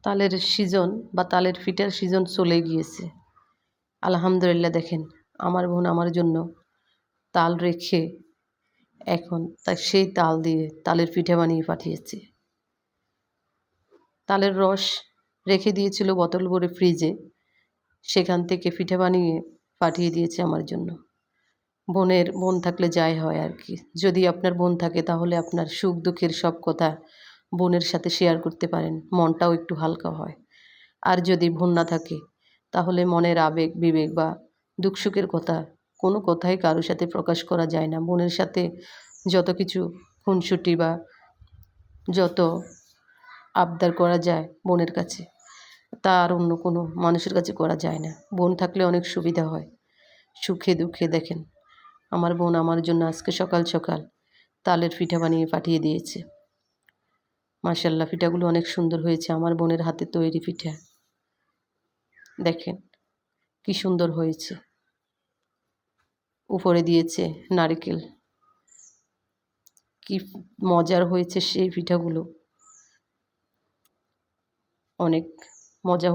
তালের সিজন বা তালের পিঠার সিজন চলে গিয়েছে। আলহামদুলিল্লাহ, দেখেন আমার বোন আমার জন্য তাল রেখে এখন সেই তাল দিয়ে তালের পিঠা বানিয়ে পাঠিয়েছে। তালের রস রেখে দিয়েছিল বোতল ভরে ফ্রিজে, সেখান থেকে পিঠা বানিয়ে পাঠিয়ে দিয়েছে আমার জন্য। বোন থাকলে যাই হয় আর কি। যদি আপনার বোন থাকে তাহলে আপনার সুখ দুঃখের সব কথা বোনের সাথে শেয়ার করতে পারেন, মনটাও একটু হালকা হয়। আর যদি বোন না থাকে তাহলে মনের আবেগ বিবেক বা দুঃখ সুখের কথা কোনো কথাই কারোর সাথে প্রকাশ করা যায় না। বোনের সাথে যত কিছু খুনসুটি বা যত আবদার করা যায় বোনের কাছে, তা আর অন্য কোনো মানুষের কাছে করা যায় না। বোন থাকলে অনেক সুবিধা হয় সুখে দুঃখে। দেখেন আমার বোন আমার জন্য আজকে সকাল সকাল তালের পিঠা বানিয়ে পাঠিয়ে দিয়েছে। মাশাআল্লাহ, পিঠাগুলো অনেক সুন্দর হয়েছে, আমার বোনের হাতে তৈরি পিঠা। দেখেন কি সুন্দর হয়েছে। উপরে দিয়েছে নারকেল, কি মজার হয়েছে সেই পিঠাগুলো, অনেক মজা।